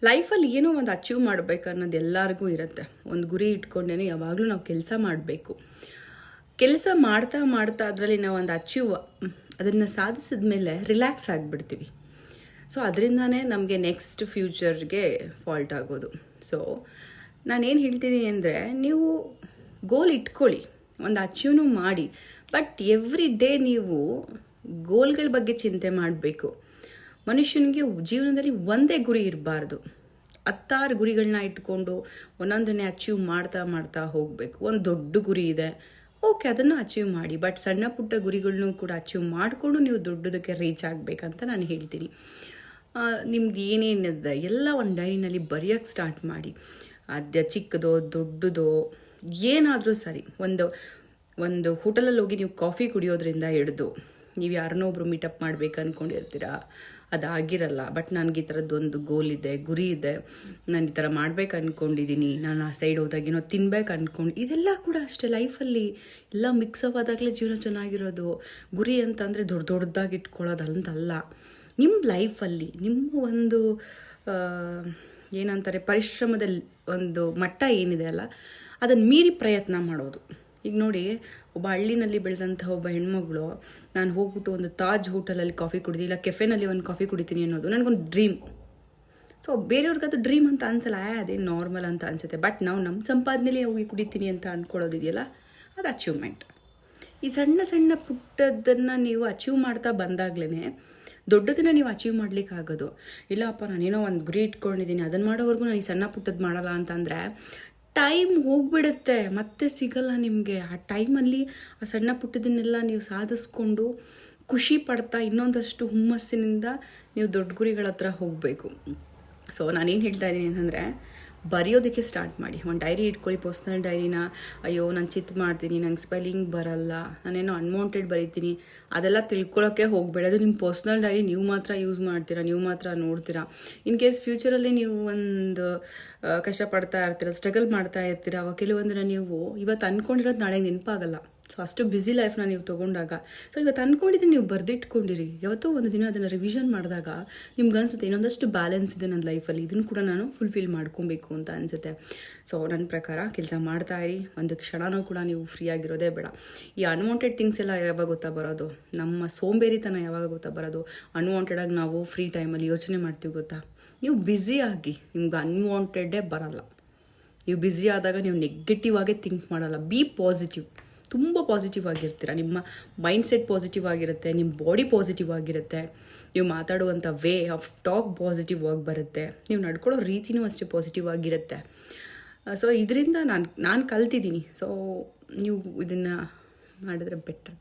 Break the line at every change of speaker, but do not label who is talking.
ಲೈಫಲ್ಲಿ ಏನೋ ಒಂದು ಅಚೀವ್ ಮಾಡಬೇಕು ಅನ್ನೋದು ಎಲ್ಲರಿಗೂ ಇರುತ್ತೆ. ಒಂದು ಗುರಿ ಇಟ್ಕೊಂಡೇ ಯಾವಾಗಲೂ ನಾವು ಕೆಲಸ ಮಾಡಬೇಕು. ಕೆಲಸ ಮಾಡ್ತಾ ಮಾಡ್ತಾ ಅದರಲ್ಲಿ ನಾವು ಒಂದು ಅದನ್ನು ಸಾಧಿಸಿದ ಮೇಲೆ ರಿಲ್ಯಾಕ್ಸ್ ಆಗಿಬಿಡ್ತೀವಿ. ಸೊ ಅದರಿಂದನೇ ನಮಗೆ ನೆಕ್ಸ್ಟ್ ಫ್ಯೂಚರ್ಗೆ ಫಾಲ್ಟ್ ಆಗೋದು. ಸೊ ನಾನೇನು ಹೇಳ್ತಿದ್ದೀನಿ ಅಂದರೆ, ನೀವು ಗೋಲ್ ಇಟ್ಕೊಳ್ಳಿ, ಒಂದು ಅಚೀವ್ನೂ ಮಾಡಿ, ಬಟ್ ಎವ್ರಿ ಡೇ ನೀವು ಗೋಲ್ಗಳ ಬಗ್ಗೆ ಚಿಂತೆ ಮಾಡಬೇಕು. ಮನುಷ್ಯನಿಗೆ ಜೀವನದಲ್ಲಿ ಒಂದೇ ಗುರಿ ಇರಬಾರ್ದು. 10 ಗುರಿಗಳನ್ನ ಇಟ್ಕೊಂಡು ಒಂದೊಂದನ್ನೇ ಅಚೀವ್ ಮಾಡ್ತಾ ಮಾಡ್ತಾ ಹೋಗಬೇಕು. ಒಂದು ದೊಡ್ಡ ಗುರಿ ಇದೆ, ಓಕೆ, ಅದನ್ನು ಅಚೀವ್ ಮಾಡಿ, ಬಟ್ ಸಣ್ಣ ಪುಟ್ಟ ಗುರಿಗಳನ್ನೂ ಕೂಡ ಅಚೀವ್ ಮಾಡಿಕೊಂಡು ನೀವು ದೊಡ್ಡದಕ್ಕೆ ರೀಚ್ ಆಗಬೇಕಂತ ನಾನು ಹೇಳ್ತೀನಿ. ನಿಮ್ದು ಏನೇನಿದೆ ಎಲ್ಲ ಒಂದು ಡೈರಿನಲ್ಲಿ ಬರೆಯೋಕ್ಕೆ ಸ್ಟಾರ್ಟ್ ಮಾಡಿ. ಅದು ಚಿಕ್ಕದೋ ದೊಡ್ಡದೋ ಏನಾದರೂ ಸರಿ. ಒಂದು ಹೋಟೆಲಲ್ಲಿ ಹೋಗಿ ನೀವು ಕಾಫಿ ಕುಡಿಯೋದ್ರಿಂದ ಹಿಡ್ದು ನೀವು ಯಾರನ್ನೋ ಒಬ್ರು ಮೀಟಪ್ ಮಾಡ್ಬೇಕು ಅಂದ್ಕೊಂಡಿರ್ತೀರಾ, ಅದಾಗಿರಲ್ಲ. ಬಟ್ ನನಗೆ ಈ ಥರದ್ದೊಂದು ಗೋಲ್ ಇದೆ, ಗುರಿ ಇದೆ, ನಾನು ಈ ಥರ ಮಾಡ್ಬೇಕು ಅಂದ್ಕೊಂಡಿದ್ದೀನಿ, ನಾನು ಆ ಸೈಡ್ ಹೋದಾಗೇನೋ ತಿನ್ಬೇಕು ಅಂದ್ಕೊಂಡು, ಇದೆಲ್ಲ ಕೂಡ ಅಷ್ಟೇ. ಲೈಫಲ್ಲಿ ಎಲ್ಲ ಮಿಕ್ಸಪ್ ಆದಾಗಲೇ ಜೀವನ ಚೆನ್ನಾಗಿರೋದು. ಗುರಿ ಅಂತಂದರೆ ದೊಡ್ಡದಾಗಿ ಇಟ್ಕೊಳ್ಳೋದಂತಲ್ಲ. ನಿಮ್ಮ ಲೈಫಲ್ಲಿ ನಿಮ್ಮ ಒಂದು ಏನಂತಾರೆ ಪರಿಶ್ರಮದಲ್ಲಿ ಒಂದು ಮಟ್ಟ ಏನಿದೆ ಅಲ್ಲ, ಅದನ್ನು ಮೀರಿ ಪ್ರಯತ್ನ ಮಾಡೋದು. ಈಗ ನೋಡಿ, ಒಬ್ಬ ಹಳ್ಳಿನಲ್ಲಿ ಬೆಳೆದಂತಹ ಒಬ್ಬ ಹೆಣ್ಮಗಳು, ನಾನು ಹೋಗ್ಬಿಟ್ಟು ಒಂದು ತಾಜ್ ಹೋಟೆಲಲ್ಲಿ ಕಾಫಿ ಕುಡಿದು ಇಲ್ಲ ಕೆಫೆನಲ್ಲಿ ಒಂದು ಕಾಫಿ ಕುಡಿತೀನಿ ಅನ್ನೋದು ನನಗೊಂದು ಡ್ರೀಮ್. ಸೊ ಬೇರೆಯವ್ರಿಗೆ ಅದು ಡ್ರೀಮ್ ಅಂತ ಅನ್ಸಲ್ಲ, ಅದೇನು ನಾರ್ಮಲ್ ಅಂತ ಅನಿಸುತ್ತೆ. ಬಟ್ ನಾವು ನಮ್ಮ ಸಂಪಾದನೆಯಲ್ಲಿ ಹೋಗಿ ಕುಡಿತೀನಿ ಅಂತ ಅಂದ್ಕೊಳ್ಳೋದಿದೆಯಲ್ಲ, ಅದು ಅಚೀವ್ಮೆಂಟ್. ಈ ಸಣ್ಣ ಸಣ್ಣ ಪುಟ್ಟದನ್ನು ನೀವು ಅಚೀವ್ ಮಾಡ್ತಾ ಬಂದಾಗ್ಲೇ ದೊಡ್ಡದನ್ನು ನೀವು ಅಚೀವ್ ಮಾಡ್ಲಿಕ್ಕಾಗೋದು. ಇಲ್ಲಪ್ಪ ನಾನೇನೋ ಒಂದು ಗುರಿ ಇಟ್ಕೊಂಡಿದ್ದೀನಿ, ಅದನ್ನು ಮಾಡೋವರೆಗೂ ನಾನು ಈ ಸಣ್ಣ ಪುಟ್ಟದ್ದು ಮಾಡಲ್ಲ ಅಂತಂದರೆ ಟೈಮ್ ಹೋಗ್ಬಿಡುತ್ತೆ, ಮತ್ತೆ ಸಿಗಲ್ಲ ನಿಮಗೆ. ಆ ಟೈಮಲ್ಲಿ ಆ ಸಣ್ಣ ಪುಟ್ಟದನ್ನೆಲ್ಲ ನೀವು ಸಾಧಿಸ್ಕೊಂಡು ಖುಷಿ ಪಡ್ತಾ ಇನ್ನೊಂದಷ್ಟು ಹುಮ್ಮಸ್ಸಿನಿಂದ ನೀವು ದೊಡ್ಡ ಗುರಿಗಳ ಹತ್ರ ಹೋಗಬೇಕು. ಸೊ ನಾನೇನು ಹೇಳ್ತಾ ಇದ್ದೀನಿ ಅಂತಂದರೆ, ಬರೆಯೋದಕ್ಕೆ ಸ್ಟಾರ್ಟ್ ಮಾಡಿ. ಒಂದು ಡೈರಿ ಇಟ್ಕೊಳ್ಳಿ, ಪರ್ಸ್ನಲ್ ಡೈರಿನ. ಅಯ್ಯೋ ನಾನು ಚಿತ್ ಮಾಡ್ತೀನಿ, ನಂಗೆ ಸ್ಪೆಲ್ಲಿಂಗ್ ಬರಲ್ಲ, ನಾನೇನೋ ಅನ್ವಾಂಟೆಡ್ ಬರೀತೀನಿ, ಅದೆಲ್ಲ ತಿಳ್ಕೊಳ್ಳೋಕ್ಕೆ ಹೋಗಬೇಡ. ಅದು ನಿಮ್ಮ ಪರ್ಸ್ನಲ್ ಡೈರಿ ನೀವು ಮಾತ್ರ ಯೂಸ್ ಮಾಡ್ತೀರಾ, ನೀವು ಮಾತ್ರ ನೋಡ್ತೀರಾ. ಇನ್ ಕೇಸ್ ಫ್ಯೂಚರಲ್ಲಿ ನೀವು ಒಂದು ಕಷ್ಟಪಡ್ತಾ ಇರ್ತೀರ, ಸ್ಟ್ರಗಲ್ ಮಾಡ್ತಾ ಇರ್ತೀರ, ಅವಾಗ ಕೆಲವೊಂದನ್ನು ನೀವು ಇವತ್ತು ಅಂದ್ಕೊಂಡಿರೋದು ನಾಳೆ ನೆನಪಾಗಲ್ಲ. ಸೊ ಅಷ್ಟು ಬ್ಯುಸಿ ಲೈಫ್ನ ನೀವು ತೊಗೊಂಡಾಗ, ಸೊ ಇವತ್ತು ಅಂದ್ಕೊಂಡಿದ್ದೀನಿ ನೀವು ಬರೆದಿಟ್ಕೊಂಡಿರಿ. ಯಾವತ್ತೋ ಒಂದು ದಿನ ಅದನ್ನು ರಿವಿಷನ್ ಮಾಡಿದಾಗ ನಿಮ್ಗೆ ಅನಿಸುತ್ತೆ ಇನ್ನೊಂದಷ್ಟು ಬ್ಯಾಲೆನ್ಸ್ ಇದೆ ನನ್ನ ಲೈಫಲ್ಲಿ, ಇದನ್ನು ಕೂಡ ನಾನು ಫುಲ್ಫಿಲ್ ಮಾಡ್ಕೊಬೇಕು ಅಂತ ಅನಿಸುತ್ತೆ. ಸೊ ನನ್ನ ಪ್ರಕಾರ ಕೆಲಸ ಮಾಡ್ತಾ ಇರಿ, ಒಂದು ಕ್ಷಣನೂ ಕೂಡ ನೀವು ಫ್ರೀ ಆಗಿರೋದೇ ಬೇಡ. ಈ ಅನ್ವಾಂಟೆಡ್ ಥಿಂಗ್ಸ್ ಎಲ್ಲ ಯಾವಾಗ ಗೊತ್ತಾ ಬರೋದು, ನಮ್ಮ ಸೋಂಬೇರಿತನ ಯಾವಾಗ ಗೊತ್ತಾ ಬರೋದು. ಅನ್ವಾಂಟೆಡಾಗಿ ನಾವು ಫ್ರೀ ಟೈಮಲ್ಲಿ ಯೋಚನೆ ಮಾಡ್ತೀವಿ ಗೊತ್ತಾ. ನೀವು ಬ್ಯುಸಿ ಆಗಿ, ನಿಮ್ಗೆ ಅನ್ವಾಂಟೆಡೇ ಬರಲ್ಲ. ನೀವು ಬ್ಯುಸಿ ಆದಾಗ ನೀವು ನೆಗೆಟಿವ್ ಆಗೇ ಥಿಂಕ್ ಮಾಡಲ್ಲ. ಬಿ ಪಾಸಿಟಿವ್, ತುಂಬ ಪಾಸಿಟಿವ್ ಆಗಿರ್ತೀರ. ನಿಮ್ಮ ಮೈಂಡ್ಸೆಟ್ ಪಾಸಿಟಿವ್ ಆಗಿರುತ್ತೆ, ನಿಮ್ಮ ಬಾಡಿ ಪಾಸಿಟಿವ್ ಆಗಿರುತ್ತೆ, ನೀವು ಮಾತಾಡುವಂಥ ವೇ ಆಫ್ ಟಾಕ್ ಪಾಸಿಟಿವ್ ಆಗಿ ಬರುತ್ತೆ, ನೀವು ನಡ್ಕೊಳ್ಳೋ ರೀತಿಯೂ ಅಷ್ಟೇ ಪಾಸಿಟಿವ್ ಆಗಿರುತ್ತೆ. ಸೊ ಇದರಿಂದ ನಾನು ಕಲ್ತಿದ್ದೀನಿ. ಸೊ ನೀವು ಇದನ್ನು ಮಾಡಿದ್ರೆ ಬೆಟರ್.